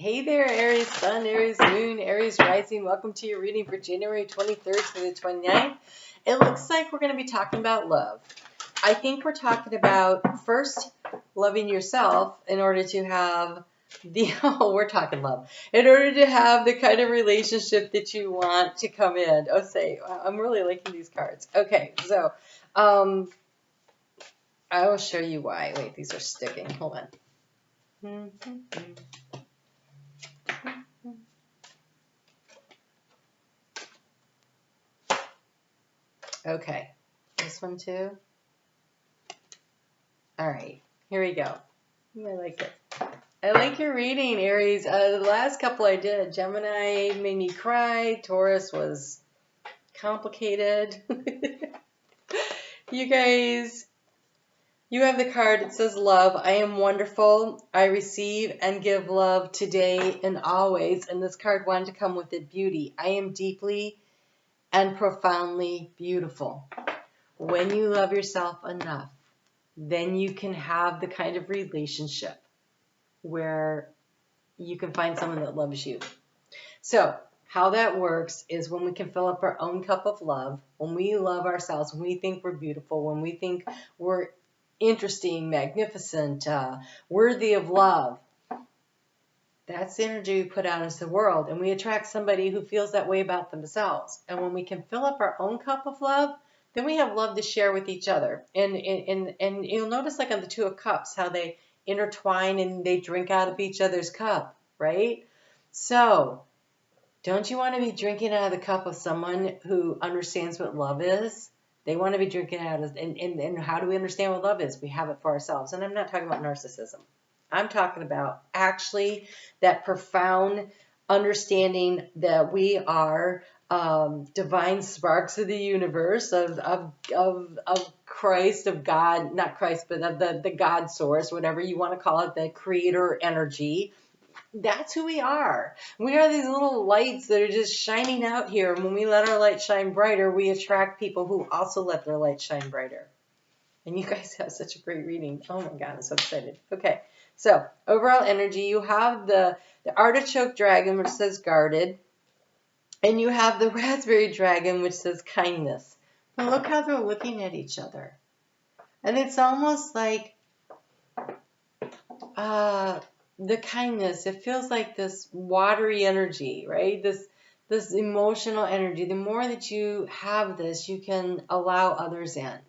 Hey there, Aries Sun, Aries Moon, Aries Rising. Welcome to your reading for January 23rd to the 29th. It looks like we're going to be talking about love. I think we're talking about first loving yourself in order to have we're talking love. In order to have the kind of relationship that you want to come in. Oh, I'm really liking these cards. Okay, so I will show you why. Wait, these are sticking. Hold on. Okay, this one too. All right, here we go. I like it. I like your reading, Aries. The last couple I did, Gemini made me cry. Taurus was complicated. You guys, you have the card. It says love. I am wonderful. I receive and give love today and always. And this card wanted to come with it, beauty. I am deeply and profoundly beautiful. When you love yourself enough, then you can have the kind of relationship where you can find someone that loves you. So how that works is when we can fill up our own cup of love, when we love ourselves, when we think we're beautiful, when we think we're interesting, magnificent, worthy of love. That's the energy we put out into the world, and we attract somebody who feels that way about themselves. And when we can fill up our own cup of love, then we have love to share with each other. And you'll notice, like on the Two of Cups, how they intertwine and they drink out of each other's cup, right? So don't you want to be drinking out of the cup of someone who understands what love is? They want to be drinking out of, and how do we understand what love is? We have it for ourselves. And I'm not talking about narcissism. I'm talking about actually that profound understanding that we are divine sparks of the universe, of Christ, of God, not Christ, but of the God source, whatever you want to call it, the creator energy. That's who we are. We are these little lights that are just shining out here. And when we let our light shine brighter, we attract people who also let their light shine brighter. And you guys have such a great reading. Oh my God, I'm so excited. Okay. So, overall energy, you have the artichoke dragon, which says guarded, and you have the raspberry dragon, which says kindness. And look how they're looking at each other. And it's almost like the kindness. It feels like this watery energy, right? This emotional energy. The more that you have this, you can allow others in.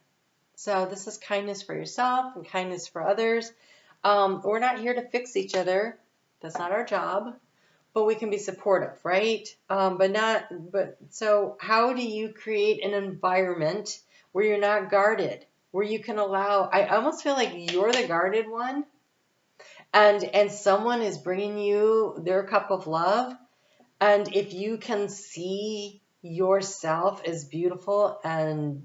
So this is kindness for yourself and kindness for others. We're not here to fix each other. That's not our job, but we can be supportive, right? So how do you create an environment where you're not guarded, where you can allow, I almost feel like you're the guarded one, and someone is bringing you their cup of love. And if you can see yourself as beautiful, and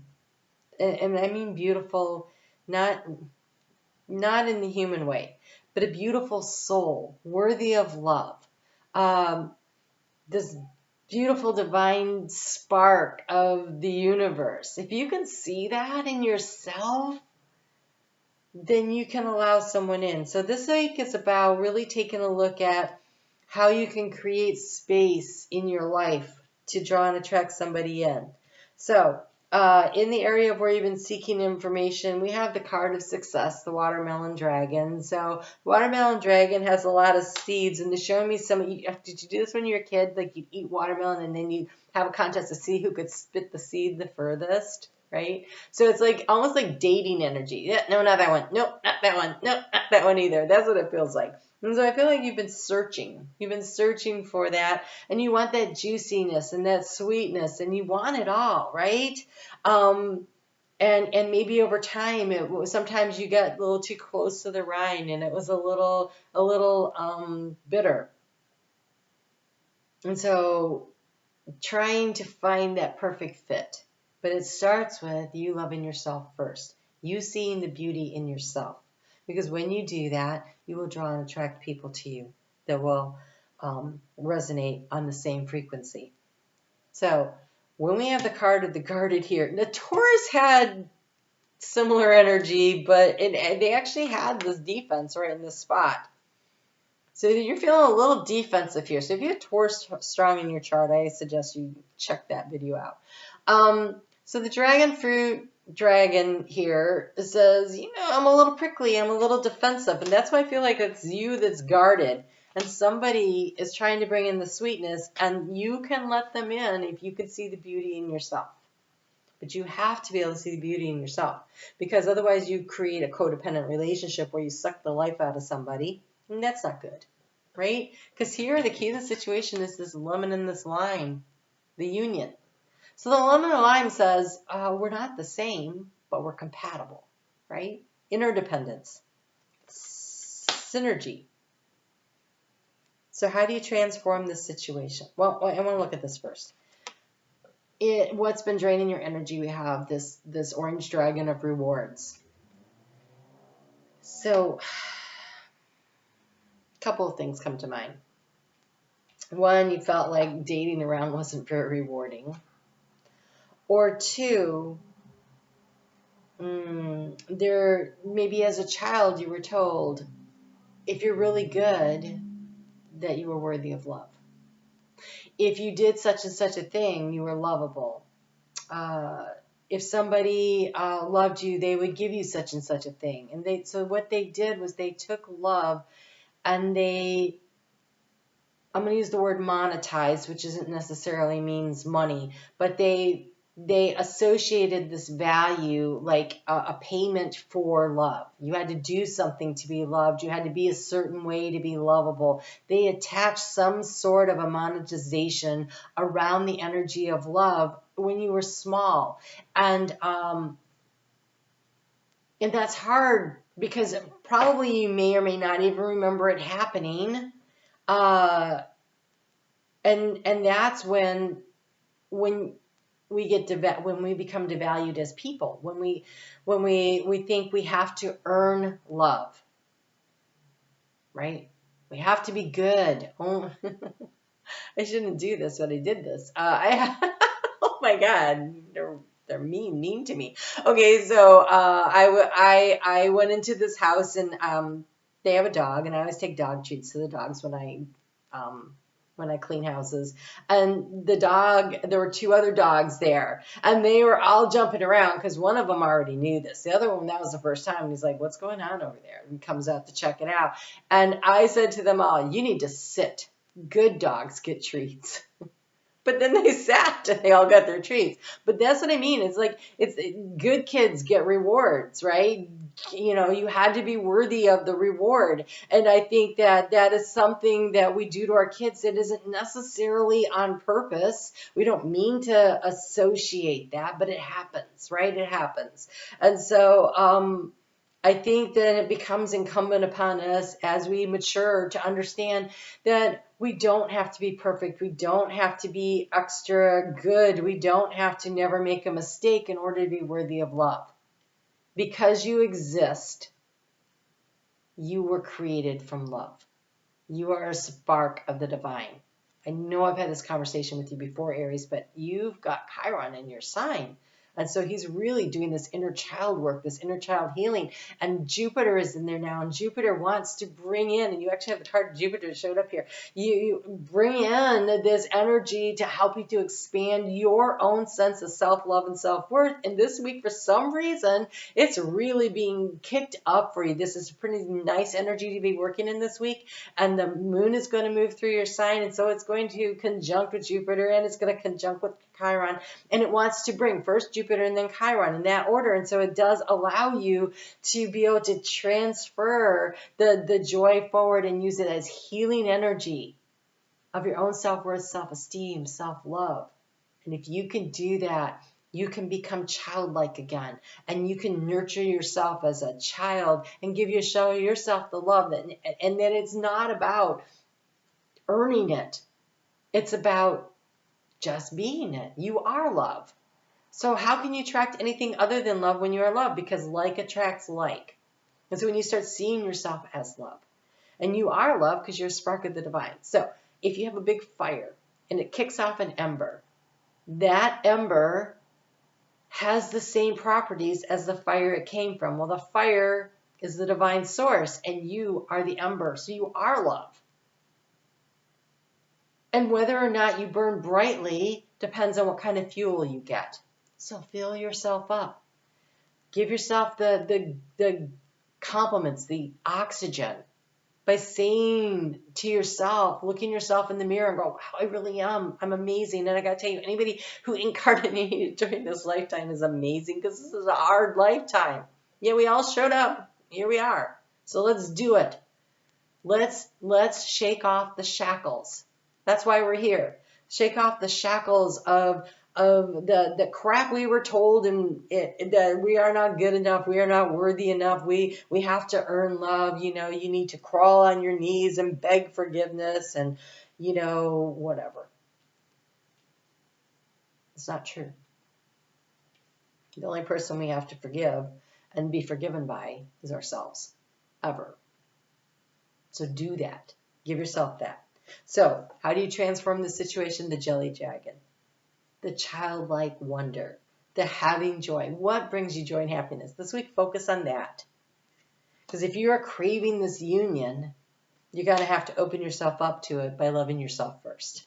I mean beautiful, not in the human way, but a beautiful soul, worthy of love. This beautiful divine spark of the universe. If you can see that in yourself, then you can allow someone in. So this week is about really taking a look at how you can create space in your life to draw and attract somebody in. So in the area of where you've been seeking information, we have the card of success, the watermelon dragon. So watermelon dragon has a lot of seeds, and they're showing me did you do this when you were a kid? Like you'd eat watermelon and then you have a contest to see who could spit the seed the furthest, right? So it's like almost like dating energy. Yeah, no, not that one. Nope, not that one. Nope, not that one either. That's what it feels like. And so I feel like you've been searching. You've been searching for that, and you want that juiciness and that sweetness, and you want it all, right? And maybe over time, sometimes you got a little too close to the rind, and it was a little bitter. And so trying to find that perfect fit. But it starts with you loving yourself first. You seeing the beauty in yourself. Because when you do that, you will draw and attract people to you that will resonate on the same frequency. So when we have the card of the guarded here, the Taurus had similar energy, but they actually had this defense right in this spot. So you're feeling a little defensive here. So if you have Taurus strong in your chart, I suggest you check that video out. So the dragon fruit dragon here says, I'm a little prickly, I'm a little defensive, and that's why I feel like it's you that's guarded. And somebody is trying to bring in the sweetness, and you can let them in if you can see the beauty in yourself. But you have to be able to see the beauty in yourself, because otherwise you create a codependent relationship where you suck the life out of somebody, and that's not good, right? Because here the key to the situation is this lemon and this lime, the union. So the lemon and lime says, we're not the same, but we're compatible, right? Interdependence, synergy. So how do you transform this situation? Well, I want to look at this first. What's been draining your energy? We have this orange dragon of rewards. So a couple of things come to mind. One, you felt like dating around wasn't very rewarding. Or two, there maybe as a child you were told, if you're really good, that you were worthy of love. If you did such and such a thing, you were lovable. If somebody loved you, they would give you such and such a thing. And so what they did was they took love and I'm going to use the word monetize, which isn't necessarily means money, but they associated this value like a payment for love. You had to do something to be loved. You had to be a certain way to be lovable. They attached some sort of a monetization around the energy of love when you were small. And that's hard because probably you may or may not even remember it happening. And that's when we become devalued as people, when we think we have to earn love, right? We have to be good. Oh, I shouldn't do this, but I did this. Oh my God, they're mean to me. Okay, so I went into this house and they have a dog, and I always take dog treats to the dogs when I clean houses. And there were two other dogs there, and they were all jumping around because one of them already knew this. The other one, that was the first time. And he's like, what's going on over there? And he comes out to check it out. And I said to them all, you need to sit. Good dogs get treats. But then they sat and they all got their treats. But that's what I mean. It's good kids get rewards, right? You had to be worthy of the reward. And I think that is something that we do to our kids that isn't necessarily on purpose. We don't mean to associate that, but it happens, right? It happens. And so, I think that it becomes incumbent upon us as we mature to understand that we don't have to be perfect. We don't have to be extra good. We don't have to never make a mistake in order to be worthy of love. Because you exist, you were created from love. You are a spark of the divine. I know I've had this conversation with you before, Aries, but you've got Chiron in your sign. And so he's really doing this inner child work, this inner child healing. And Jupiter is in there now. And Jupiter wants to bring in, and you actually have a chart of Jupiter showed up here. You bring in this energy to help you to expand your own sense of self-love and self-worth. And this week, for some reason, it's really being kicked up for you. This is a pretty nice energy to be working in this week. And the moon is going to move through your sign. And so it's going to conjunct with Jupiter, and it's going to conjunct with Chiron. And it wants to bring first Jupiter and then Chiron in that order. And so it does allow you to be able to transfer the joy forward and use it as healing energy of your own self-worth, self-esteem, self-love. And if you can do that, you can become childlike again, and you can nurture yourself as a child and give yourself the love and that it's not about earning it. It's about just being it. You are love. So how can you attract anything other than love when you are love? Because like attracts like. And so when you start seeing yourself as love, and you are love because you're a spark of the divine. So if you have a big fire and it kicks off an ember, that ember has the same properties as the fire it came from. Well, the fire is the divine source, and you are the ember. So you are love. And whether or not you burn brightly depends on what kind of fuel you get. So fill yourself up. Give yourself the compliments, the oxygen, by saying to yourself, looking yourself in the mirror and go, wow, I really am. I'm amazing. And I got to tell you, anybody who incarnated during this lifetime is amazing, because this is a hard lifetime. Yeah, we all showed up. Here we are. So let's do it. Let's shake off the shackles. That's why we're here. Shake off the shackles of the crap we were told, and that we are not good enough, we are not worthy enough, we have to earn love, you need to crawl on your knees and beg forgiveness, and whatever. It's not true. The only person we have to forgive and be forgiven by is ourselves, ever. So do that. Give yourself that. So how do you transform the situation? The jelly dragon. The childlike wonder, the having joy. What brings you joy and happiness? This week, focus on that. Because if you are craving this union, you're going to have to open yourself up to it by loving yourself first.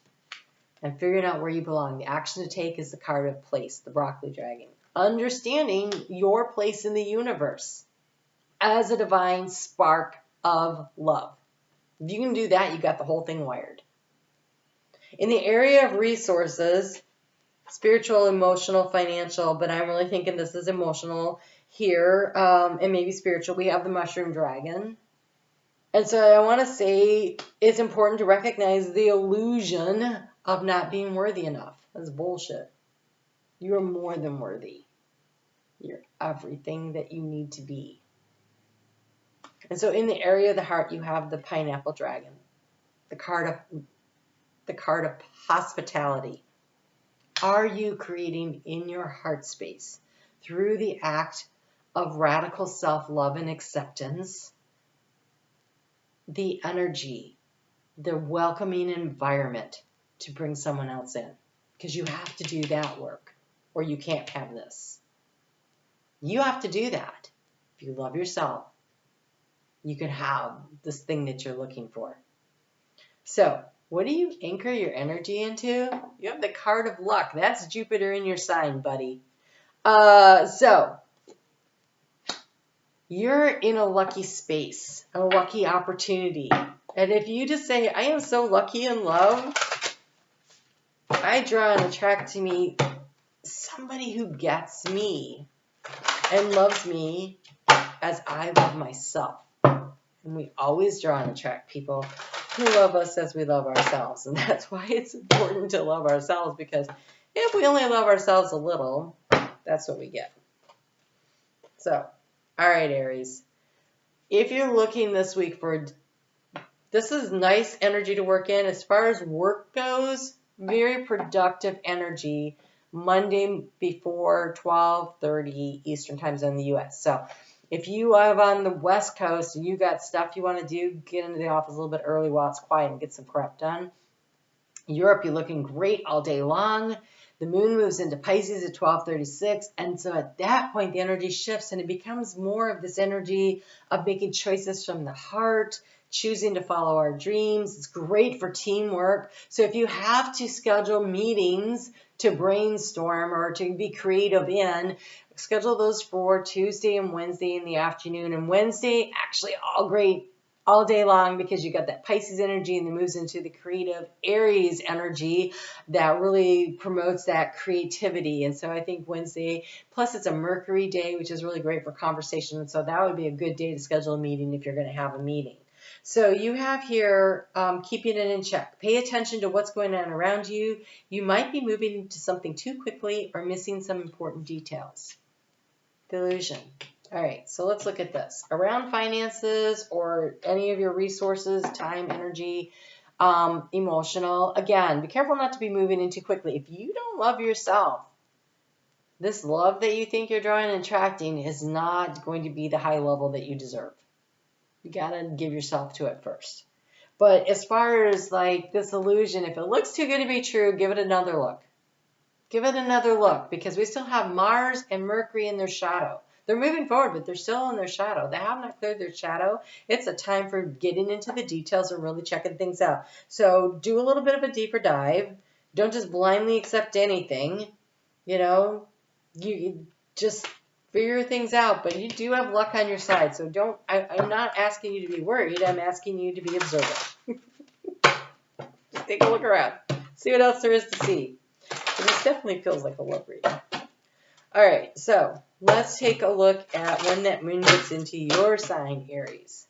And figuring out where you belong. The action to take is the card of place, the broccoli dragon. Understanding your place in the universe as a divine spark of love. If you can do that, you got the whole thing wired. In the area of resources, spiritual, emotional, financial, but I'm really thinking this is emotional here, and maybe spiritual. We have the mushroom dragon. And so I want to say it's important to recognize the illusion of not being worthy enough. That's bullshit. You're more than worthy. You're everything that you need to be. And so in the area of the heart, you have the pineapple dragon, the card of hospitality. Are you creating in your heart space, through the act of radical self-love and acceptance, the energy, the welcoming environment to bring someone else in? Because you have to do that work, or you can't have this. You have to do that. If you love yourself, you can have this thing that you're looking for. So, what do you anchor your energy into? You have the card of luck. That's Jupiter in your sign, buddy. So, you're in a lucky space, a lucky opportunity. And if you just say, I am so lucky in love, I draw and attract to me somebody who gets me and loves me as I love myself. And we always draw and attract people who love us as we love ourselves. And that's why it's important to love ourselves, because if we only love ourselves a little, that's what we get. So, all right, Aries. If you're looking this week for, this is nice energy to work in. As far as work goes, very productive energy Monday before 12:30 Eastern Time Zone in the U.S. So if you live on the West Coast and you got stuff you want to do, get into the office a little bit early while it's quiet and get some crap done. Europe, you're looking great all day long. The moon moves into Pisces at 12:36. And so at that point, the energy shifts and it becomes more of this energy of making choices from the heart, choosing to follow our dreams. It's great for teamwork. So if you have to schedule meetings to brainstorm or to be creative in, schedule those for Tuesday and Wednesday in the afternoon. And Wednesday, actually all great all day long, because you got that Pisces energy and it moves into the creative Aries energy that really promotes that creativity. And so I think Wednesday, plus it's a Mercury day, which is really great for conversation. And so that would be a good day to schedule a meeting if you're going to have a meeting. So you have here keeping it in check. Pay attention to what's going on around you. You might be moving into something too quickly or missing some important details. Delusion. All right, so let's look at this. Around finances or any of your resources, time, energy, emotional. Again, be careful not to be moving in too quickly. If you don't love yourself, this love that you think you're drawing and attracting is not going to be the high level that you deserve. You got to give yourself to it first. But as far as like this illusion, if it looks too good to be true, give it another look. Give it another look, because we still have Mars and Mercury in their shadow. They're moving forward, but they're still in their shadow. They have not cleared their shadow. It's a time for getting into the details and really checking things out. So do a little bit of a deeper dive. Don't just blindly accept anything. You know, you just figure things out, but you do have luck on your side. So I'm not asking you to be worried. I'm asking you to be observant. Just take a look around. See what else there is to see. And this definitely feels like a love reading. All right, so let's take a look at when that moon gets into your sign, Aries.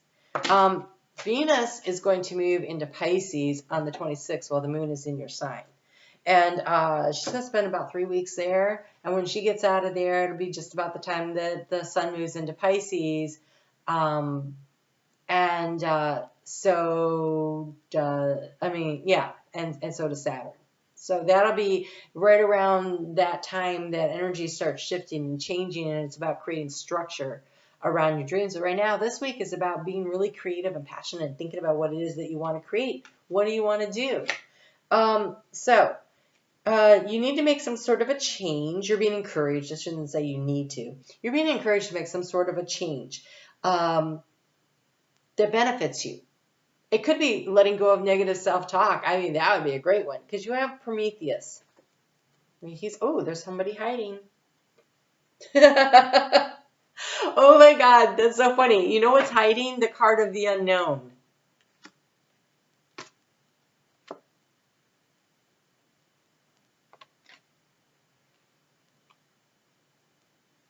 Venus is going to move into Pisces on the 26th while the moon is in your sign. And she's going to spend about 3 weeks there. And when she gets out of there, it'll be just about the time that the sun moves into Pisces. And so does Saturn. So that'll be right around that time that energy starts shifting and changing, and it's about creating structure around your dreams. But right now, this week is about being really creative and passionate and thinking about what it is that you want to create. What do you want to do? You need to make some sort of a change. You're being encouraged. I shouldn't say you need to. You're being encouraged to make some sort of a change that benefits you. It could be letting go of negative self-talk. I mean, that would be a great one because you have Prometheus. I mean, there's somebody hiding. Oh my God, that's so funny. You know what's hiding? The card of the unknown.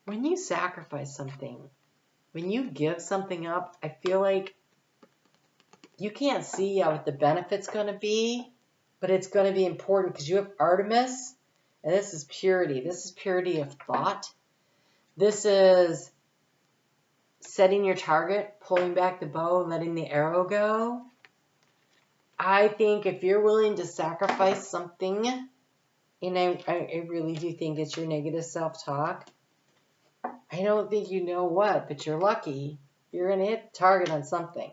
When you sacrifice something, when you give something up, I feel like you can't see what the benefit's going to be, but it's going to be important because you have Artemis, and this is purity. This is purity of thought. This is setting your target, pulling back the bow, and letting the arrow go. I think if you're willing to sacrifice something, and I really do think it's your negative self-talk, I don't think you know what, but you're lucky. You're going to hit the target on something.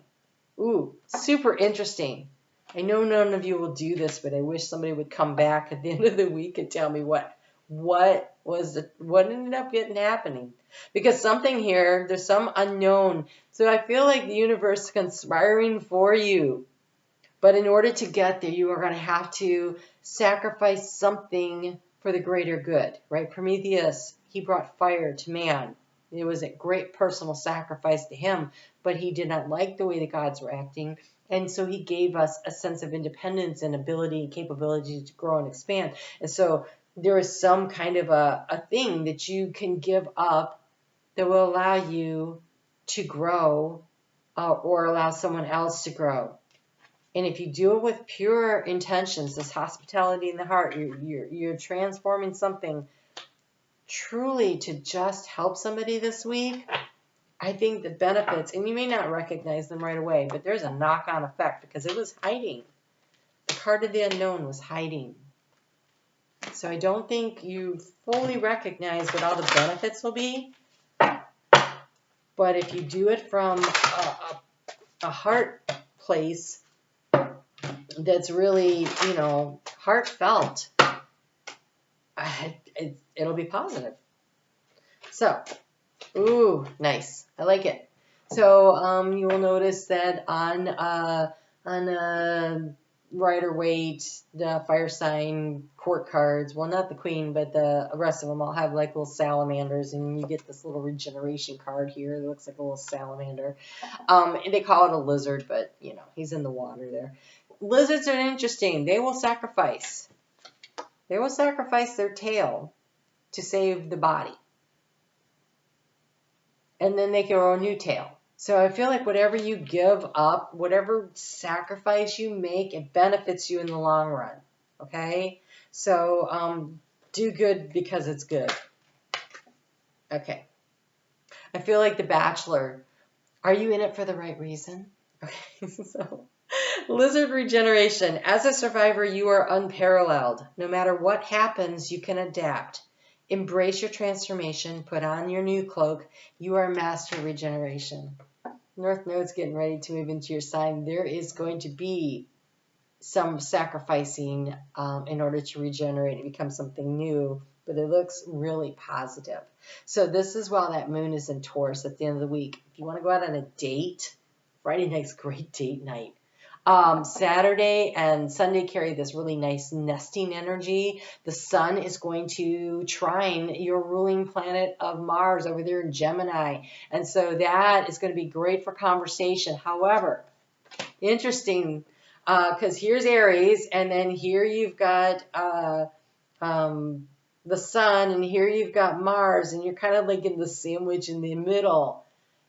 Ooh, super interesting. I know none of you will do this, but I wish somebody would come back at the end of the week and tell me what ended up happening. Because something here, there's some unknown. So I feel like the universe is conspiring for you. But in order to get there, you are going to have to sacrifice something for the greater good, right? Prometheus, he brought fire to man. It was a great personal sacrifice to him, but he did not like the way the gods were acting. And so he gave us a sense of independence and ability and capability to grow and expand. And so there is some kind of a thing that you can give up that will allow you to grow or allow someone else to grow. And if you do it with pure intentions, this hospitality in the heart, you're transforming something truly to just help somebody this week, I think the benefits, and you may not recognize them right away, but there's a knock-on effect because it was hiding. The card of the unknown was hiding. So I don't think you fully recognize what all the benefits will be. But if you do it from a heart place that's really, heartfelt, it'll be positive. So, ooh, nice. I like it. So you will notice that on Rider-Waite, the fire sign court cards, well, not the queen, but the rest of them all have like little salamanders, and you get this little regeneration card here that looks like a little salamander. They call it a lizard, but, he's in the water there. Lizards are interesting. They will sacrifice. They will sacrifice their tail to save the body. And then they grow a new tail. So I feel like whatever you give up, whatever sacrifice you make, it benefits you in the long run. Okay? So do good because it's good. Okay. I feel like The Bachelor. Are you in it for the right reason? Okay. So lizard regeneration. As a survivor, you are unparalleled. No matter what happens, you can adapt. Embrace your transformation. Put on your new cloak. You are master regeneration. North Node's getting ready to move into your sign. There is going to be some sacrificing in order to regenerate and become something new. but it looks really positive. So this is while that moon is in Taurus at the end of the week. If you want to go out on a date, Friday night's great date night. Saturday and Sunday carry this really nice nesting energy. The sun is going to trine your ruling planet of Mars over there in Gemini. And so that is going to be great for conversation. However, interesting, because here's Aries, and then here you've got the sun, and here you've got Mars, and you're kind of like in the sandwich in the middle.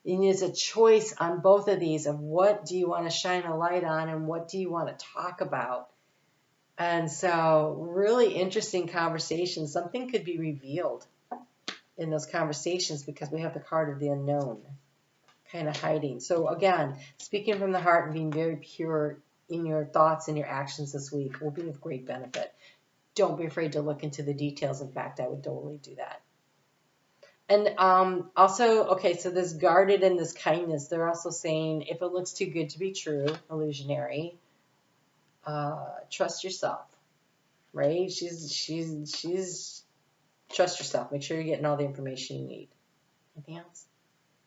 And it's a choice on both of these of what do you want to shine a light on and what do you want to talk about. And so really interesting conversations. Something could be revealed in those conversations because we have the card of the unknown kind of hiding. So again, speaking from the heart and being very pure in your thoughts and your actions this week will be of great benefit. Don't be afraid to look into the details. In fact, I would totally do that. And also, okay, so this guarded and this kindness, they're also saying if it looks too good to be true, illusionary, trust yourself, right? She's trust yourself. Make sure you're getting all the information you need. Anything else?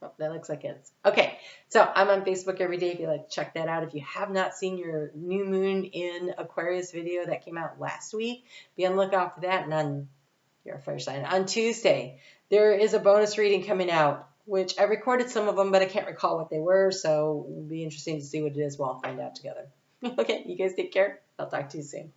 Oh, that looks like it. Okay, so I'm on Facebook every day if you like to check that out. If you have not seen your new moon in Aquarius video that came out last week, be on the lookout for that. And on your fire sign, on Tuesday, there is a bonus reading coming out, which I recorded some of them, but I can't recall what they were, so it'll be interesting to see what it is. We'll all find out together. Okay, you guys take care. I'll talk to you soon.